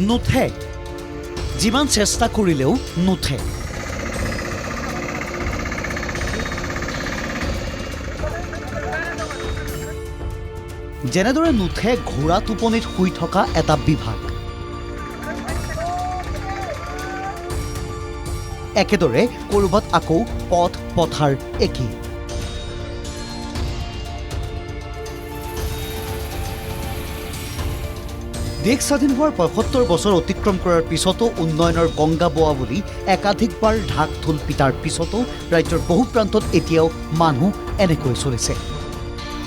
নুঠে যিমান চেষ্টা কৰিলেও নুঠে যেনেদৰে নুঠে ঘোঁৰা টোপনিত শুই থকা এটা বিভাগ একেদৰে কৰবাত আকৌ পথ পথাৰ একেই দেশ স্বাধীন হোৱাৰ ৭৫ বছৰ অতিক্ৰম কৰাৰ পিছতো উন্নয়নৰ গংগা বোৱা বুলি একাধিকবাৰ ঢাক ঢোল পিটাৰ পিছতো ৰাজ্যৰ বহু প্ৰান্তত এতিয়াও মানুহ এনেকৈ চলিছে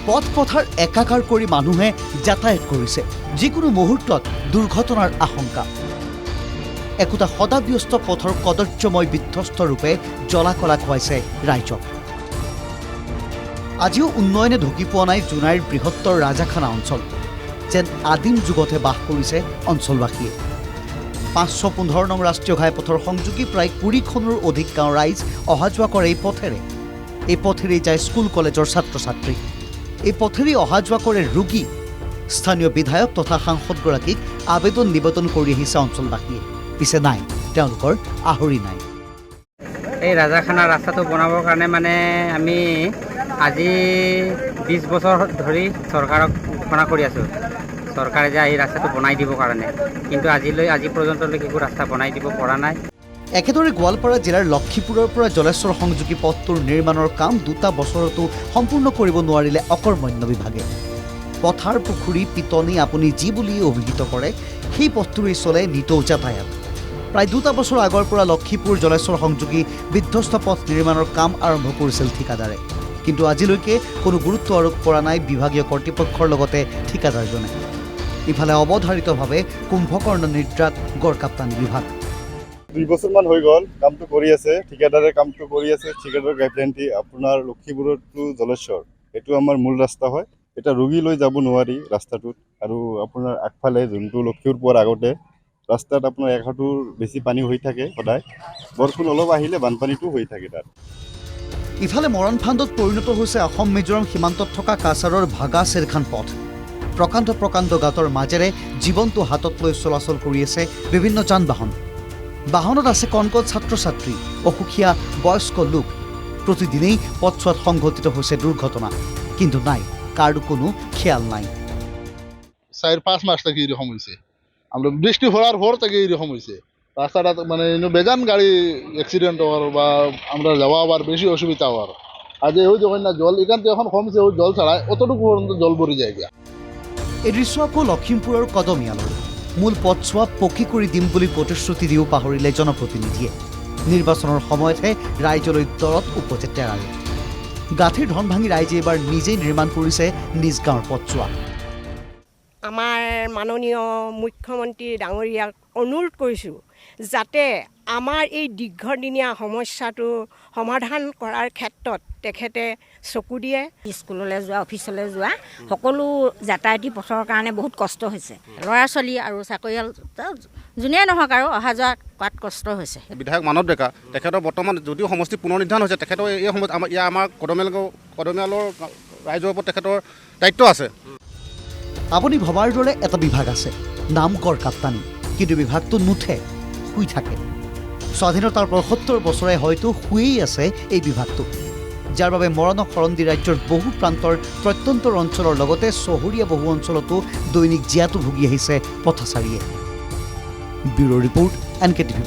পথ পথাৰ একাকাৰ কৰি মানুহে যাতায়াত কৰিছে যিকোনো মুহূৰ্তত দুৰ্ঘটনাৰ আশংকা একোটা সদাব্যস্ত পথৰ কদৰ্যময় বিধ্বস্ত ৰূপে জ্বলা-কলা খুৱাইছে ৰাইজক আজিও উন্নয়নে ঢুকি পোৱা নাই জোনাইৰ বৃহত্তৰ ৰাজাখানা অঞ্চল যেন আদিম যুগতে বাস কৰিছে অঞ্চলবাসীয়ে ৫১৫ নং ৰাষ্ট্ৰীয় ঘাইপথৰ সংযোগী প্ৰায় ২০খনৰ অধিক গাঁও ৰাইজ অহা যোৱা কৰে এই পথেৰে যায় স্কুল কলেজৰ ছাত্ৰ ছাত্ৰী এই পথেৰে অহা যোৱা কৰে ৰোগী স্থানীয় বিধায়ক তথা সাংসদগৰাকীক আবেদন নিবেদন কৰি আহিছে অঞ্চলবাসীয়ে পিছে নাই তেওঁলোকৰ আহৰি নাই এই ৰাজাখানা ৰাস্তাটো বনাবৰ কাৰণে মানে আমি আজি ২০ বছৰ ধৰি চৰকাৰক ঘোষণা কৰি আছোঁ চৰকাৰে যে এই ৰাস্তাটো বনাই দিবৰ কাৰণে কিন্তু আজি পৰ্যন্তলৈকে একো ৰাস্তা বনাই দিব পৰা নাই একেদৰে গোৱালপাৰা জিলাৰ লক্ষীপুৰৰ পৰা জলেশ্বৰ সংযোগী পথটোৰ নিৰ্মাণৰ কাম ২টা বছৰতো সম্পূৰ্ণ কৰিব নোৱাৰিলে অকৰ্মণ্য বিভাগে পথাৰ পুখুৰী পিটনি আপুনি যি বুলি অভিহিত কৰে সেই পথটোৰেই চলে নিতৌ যাতায়াত প্ৰায় ২টা বছৰ আগৰ পৰা লক্ষীপুৰ জলেশ্বৰ সংযোগী বিধ্বস্ত পথ নিৰ্মাণৰ কাম আৰম্ভ কৰিছিল ঠিকাদাৰে কিন্তু আজিলৈকে কোনো গুৰুত্ব আৰোপ কৰা নাই বিভাগীয় কৰ্তৃপক্ষৰ লগতে ঠিকাদাৰজনে ইফালে অৱধাৰিতভাৱে কুম্ভকৰ্ণ নিদ্ৰাত গড়কাপ্তানি বিভাগ ২ বছৰমান হৈ গ'ল কামটো কৰি আছে ঠিকাদাৰে কামটো কৰি আছে ঠিকাদাৰৰ গাইডলাইনটি আপোনাৰ লক্ষীপুৰৰ টু জলেশ্বৰ এইটো আমাৰ মূল ৰাস্তা হয় এটা ৰোগী লৈ যাব নোৱাৰি ৰাস্তাটোত আৰু আপোনাৰ আগফালে যোনটো লক্ষীপুৰ পোৱাৰ আগতে ৰাস্তাত আপোনাৰ একাঠুৰ বেছি পানী হৈ থাকে সদায় বৰষুণ অলপ আহিলে বানপানীটো হৈ থাকে তাত ইফালে মৰণফান্দত পৰিণত হৈছে অসম মিজোৰাম সীমান্তত থকা কাছাৰৰ ভাগা চেৰখান পথ প্ৰকাণ্ড গাঁতৰ মাজেৰে জীৱনটো হাতত লৈ চলাচল কৰি আছে বিভিন্ন যান বাহনত আছে কণকণ ছাত্ৰ ছাত্ৰী অসুখীয়া বয়স্ক লোক প্ৰতিদিনেই পথছোৱাত সংঘটিত হৈছে দুৰ্ঘটনা কিন্তু নাই কাৰো কোনো খেয়াল নাই ৪-৫ মাস থেকে এরকম হয়েছে আমরা বৃষ্টি হওয়ার পর থেকে এরকম হয়েছে রাস্তাটা মানে বেজান গাড়ি অ্যাক্সিডেন্ট হওয়ার বা আমরা যাওয়া আবার বেশি অসুবিধা হওয়ার আজ ওই যখন না জল এখান থেকে এখন কমছে ওই জল ছাড়া অতটুকু পর্যন্ত জল ভরে যায় এই দৃশ্য আকৌ লখিমপুৰৰ কদমীয়ালৰ মূল পথছোৱা পকী কৰি দিম বুলি প্ৰতিশ্ৰুতি দিও পাহৰিলে জনপ্ৰতিনিধিয়ে নিৰ্বাচনৰ সময়তহে ৰাইজলৈ দৰত উপজে টেৰাৰে গাঁঠিৰ ধন ভাঙি ৰাইজে এবাৰ নিজেই নিৰ্মাণ কৰিছে নিজ গাঁৱৰ পথছোৱা আমাৰ মাননীয় মুখ্যমন্ত্ৰী ডাঙৰীয়াক অনুৰোধ কৰিছোঁ যাতে আমাৰ এই দীৰ্ঘদিনীয়া সমস্যাটো সমাধান কৰাৰ ক্ষেত্ৰত তেখেতে চকু দিয়ে স্কুললৈ যোৱা অফিচলৈ যোৱা সকলো যাতায়াতী পথৰ কাৰণে বহুত কষ্ট হৈছে ল'ৰা ছোৱালী আৰু চাকৰিয়াল যোনে নহওক আৰু অহা যোৱা কৰাত কষ্ট হৈছে বিধায়ক মানৱ ডেকা তেখেতৰ বৰ্তমান যদিও সমষ্টি পুনৰ নিৰ্ধাৰণ হৈছে তেখেতৰ এই সময়ত আমাৰ কদমীয়ালৰ ৰাইজৰ ওপৰত তেখেতৰ দায়িত্ব আছে আপুনি ভবাৰ দৰে এটা বিভাগ আছে নাম গড়কাপ্তানি কিন্তু বিভাগটো নুঠে শুই থাকে স্বাধীনতাৰ ৭৫ বছৰে হয়তো শুয়েই আছে এই বিভাগটো যাৰ বাবে মৰণক শৰণ দি ৰাজ্যৰ বহু প্ৰান্তৰ প্ৰত্যন্তৰ অঞ্চলৰ লগতে চহৰীয়া বহু অঞ্চলতো দৈনিক জীয়াতু ভুগি আহিছে পথচাৰীয়ে ব্যুৰ' ৰিপৰ্ট NKTV+।